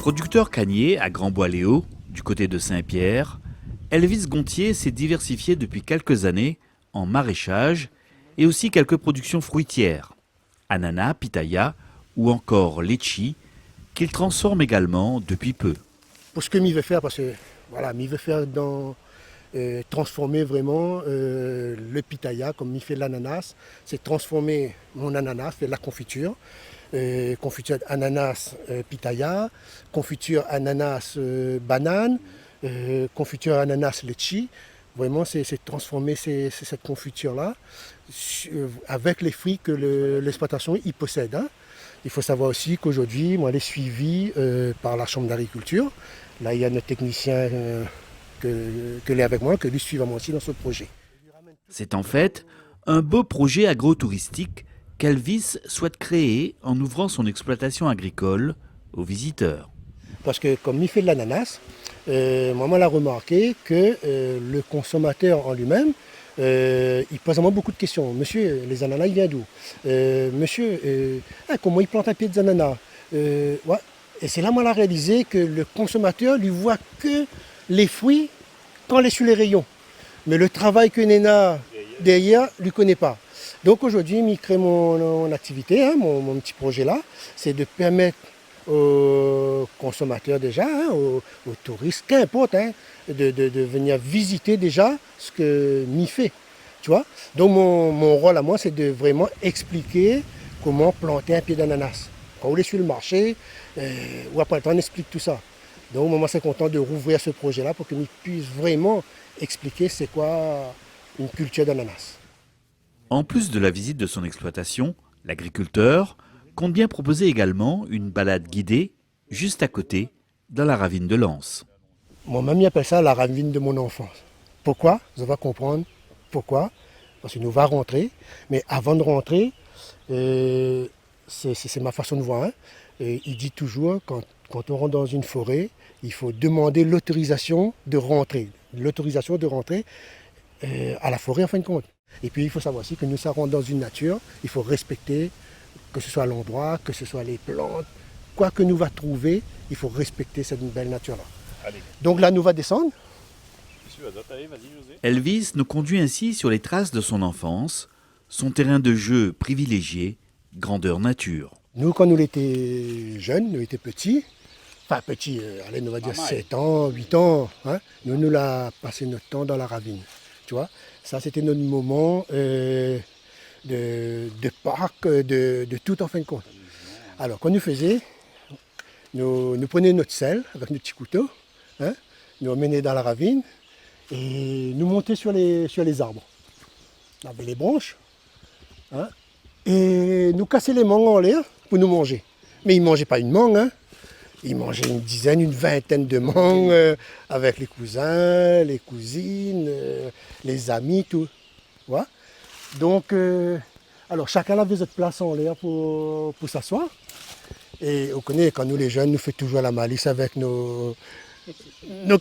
Producteur cannier à Grand-Bois-Léo, du côté de Saint-Pierre, Elvis Gontier s'est diversifié depuis quelques années en maraîchage et aussi quelques productions fruitières, ananas, pitaya ou encore litchi, qu'il transforme également depuis peu. Pour ce que m'y veut faire, parce que voilà, m'y veut faire transformer vraiment le pitaya comme il fait l'ananas, c'est transformer mon ananas, faire de la confiture. Confiture ananas pitaya, confiture ananas banane, confiture ananas litchi. Vraiment, c'est transformer cette confiture-là avec les fruits que l'exploitation y possède. Hein. Il faut savoir aussi qu'aujourd'hui, moi, elle est suivie par la Chambre d'agriculture. Là, il y a notre technicien que l'est avec moi, que lui suit moi aussi dans ce projet. C'est en fait un beau projet agro-touristique qu'Elvis souhaite créer en ouvrant son exploitation agricole aux visiteurs. Parce que comme il fait de l'ananas, moi, l'a remarqué que le consommateur en lui-même, il pose vraiment beaucoup de questions. Monsieur, les ananas, ils viennent d'où? Monsieur, comment il plante un pied d'ananas? Ouais. Et c'est là, moi, l'a réalisé que le consommateur lui voit que les fruits quand il est sur les rayons. Mais le travail que Néna derrière, lui connaît pas. Donc aujourd'hui, il crée mon activité, hein, mon petit projet là, c'est de permettre aux consommateurs déjà, hein, aux touristes, qu'importe, hein, de venir visiter déjà ce que MI fait. Tu vois. Donc mon rôle à moi, c'est de vraiment expliquer comment planter un pied d'ananas. Quand on est sur le marché, ou après le temps, on explique tout ça. Donc moi, c'est content de rouvrir ce projet-là pour que MI puisse vraiment expliquer c'est quoi une culture d'ananas. En plus de la visite de son exploitation, l'agriculteur compte bien proposer également une balade guidée juste à côté, dans la ravine de Lens. Mon mamie appelle ça la ravine de mon enfance. Pourquoi? Vous allez comprendre pourquoi. Parce qu'il nous va rentrer. Mais avant de rentrer, c'est ma façon de voir. Hein. Il dit toujours, quand on rentre dans une forêt, il faut demander l'autorisation de rentrer. L'autorisation de rentrer à la forêt en fin de compte. Et puis il faut savoir aussi que nous, ça rentre dans une nature, il faut respecter, que ce soit l'endroit, que ce soit les plantes, quoi que nous va trouver, il faut respecter cette belle nature-là. Allez. Donc là, nous va descendre. Elvis nous conduit ainsi sur les traces de son enfance, son terrain de jeu privilégié, grandeur nature. Nous, quand nous étions jeunes, nous étions petits, enfin petits, allez, on va dire 7 ans, 8 ans, hein, nous l'a passé notre temps dans la ravine. Tu vois, ça c'était notre moment de parc, de tout en fin de compte. Alors, quand nous faisions, nous prenions notre sel avec notre petit couteau, hein, nous emmenons dans la ravine et nous montions sur les arbres. On avait les branches, hein, et nous cassions les mangues en l'air pour nous manger. Mais ils ne mangeaient pas une mangue, hein. Ils mangeaient une dizaine, une vingtaine de mangues avec les cousins, les cousines, les amis, tout. Ouais. Donc, alors chacun avait cette place en l'air pour s'asseoir. Et on connaît, quand nous les jeunes, nous faisons toujours la malice avec nos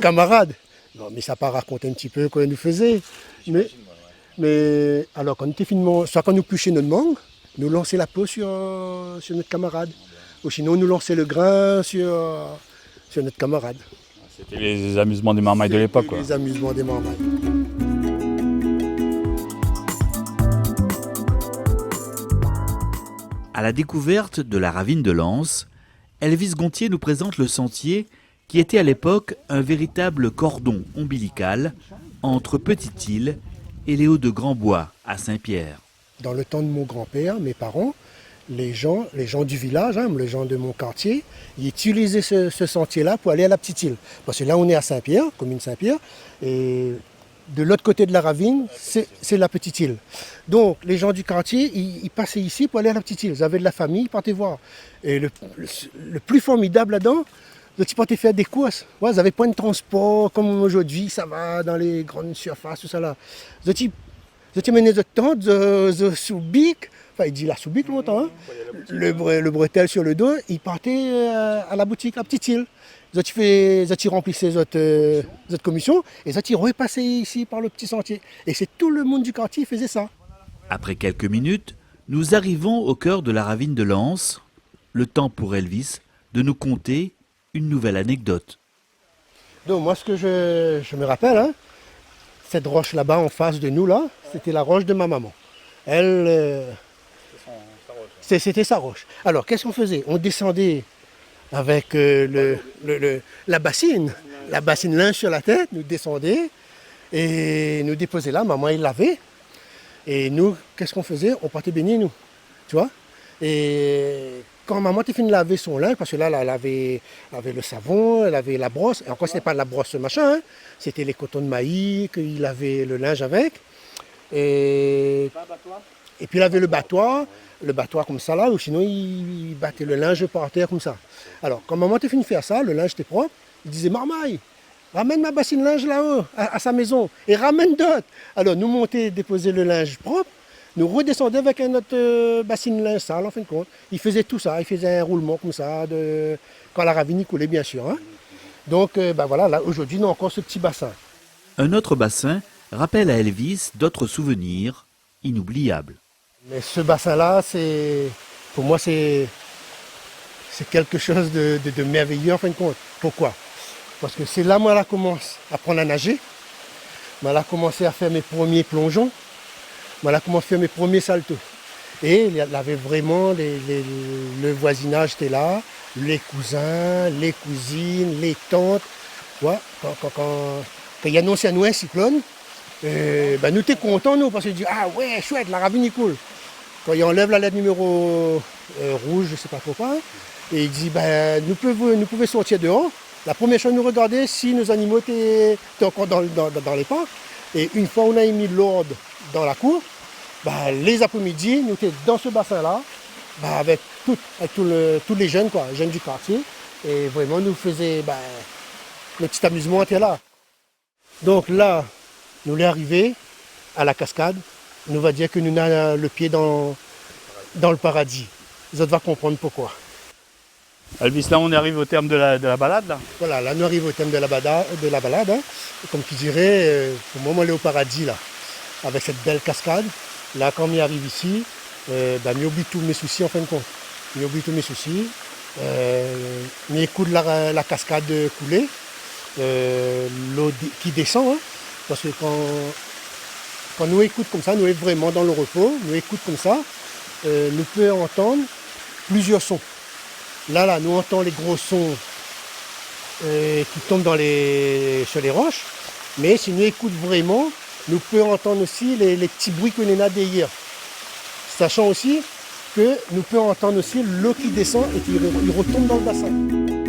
camarades. Non, mais ça pas raconter un petit peu quoi nous faisait. Mais alors, quand nous étions finement, soit quand nous pêchions notre mangue, nous lançons la peau sur notre camarade. Ou sinon, nous lancer le grain sur notre camarade. C'était les amusements des marmailles de l'époque. Les amusements des marmailles. À la découverte de la ravine de Lens, Elvis Gontier nous présente le sentier qui était à l'époque un véritable cordon ombilical entre Petite-Île et les Hauts-de-Grand-Bois à Saint-Pierre. Dans le temps de mon grand-père, mes parents, les gens du village, hein, les gens de mon quartier, ils utilisaient ce sentier-là pour aller à la Petite-Île. Parce que là, on est à Saint-Pierre, commune Saint-Pierre, et de l'autre côté de la ravine, c'est la Petite-Île. Donc, les gens du quartier, ils passaient ici pour aller à la Petite-Île. Ils avaient de la famille, ils partaient voir. Et le plus formidable là-dedans, ils partaient faire des courses. Ouais, ils n'avaient pas de transport comme aujourd'hui, ça va dans les grandes surfaces, tout ça là. Ils menaient de temps, sous bic. Enfin, il dit la soubique longtemps, hein. Le bretelle sur le dos, il partait à la boutique, à Petite-Île. Ils remplissaient cette commission et ils repassaient ici par le petit sentier. Et c'est tout le monde du quartier qui faisait ça. Après quelques minutes, nous arrivons au cœur de la ravine de Lens. Le temps pour Elvis de nous conter une nouvelle anecdote. Donc moi, ce que je me rappelle, hein, cette roche là-bas en face de nous, là, c'était la roche de ma maman. Elle, c'était sa roche. Alors, qu'est-ce qu'on faisait? On descendait avec la bassine linge sur la tête, nous descendait et nous déposait là. Maman, il lavait. Et nous, qu'est-ce qu'on faisait? On partait baigner, nous. Tu vois? Et quand maman était fini de laver son linge, parce que là, elle avait le savon, elle avait la brosse. Et encore, ce n'était pas la brosse machin, hein, c'était les cotons de maïs qu'il lavait le linge avec. Et puis il avait le battoir comme ça là, ou sinon il battait le linge par terre comme ça. Alors, quand maman était fini de faire ça, le linge était propre, il disait: Marmaille, ramène ma bassine linge là-haut, à sa maison, et ramène d'autres. Alors, nous monter, déposer le linge propre, nous redescendions avec un autre bassine linge sale, en fin de compte. Il faisait tout ça, il faisait un roulement comme ça, quand la ravine coulait, bien sûr. Hein. Donc, voilà, là, aujourd'hui, nous avons encore ce petit bassin. Un autre bassin rappelle à Elvis d'autres souvenirs inoubliables. Mais ce bassin-là, pour moi, c'est quelque chose de merveilleux, en fin de compte. Pourquoi? Parce que c'est là, moi, là, commence à apprendre à nager. Moi, là, commencé à faire mes premiers plongeons. Moi, là, commencé à faire mes premiers saltos. Et il y avait vraiment, le voisinage était là, les cousins, les cousines, les tantes. Ouais, quand il annonçait à nous un cyclone, nous étions contents, nous, parce qu'on dit: ah ouais, chouette, la ravine est cool. Quand il enlève la lettre numéro rouge, je ne sais pas pourquoi, et il dit: nous pouvons sortir dehors. La première chose, nous regarder si nos animaux étaient encore dans les parcs. Et une fois on a mis l'ordre dans la cour, les après-midi, nous étions dans ce bassin-là, avec tous les jeunes du quartier. Et vraiment, nous faisions le petit amusement était là. Donc là, nous l'est arrivé à la cascade. Nous va dire que nous avons le pied dans le paradis. Vous autres va comprendre pourquoi. Elvis, là on arrive au terme de la balade là. Voilà, là nous arrivons au terme de la balade. Hein. Comme qui dirait, pour moi, on est au paradis là, avec cette belle cascade. Là, quand on arrive ici, on oublie tous mes soucis en fin de compte. On oublie tous mes soucis. On écoute la cascade couler, l'eau qui descend. Hein, parce que quand nous écoutons comme ça, nous sommes vraiment dans le repos, nous écoutons comme ça, nous pouvons entendre plusieurs sons. Là, nous entendons les gros sons qui tombent sur les roches, mais si nous écoutons vraiment, nous pouvons entendre aussi les petits bruits que l'on a derrière. Sachant aussi que nous pouvons entendre aussi l'eau qui descend et qui retombe dans le bassin.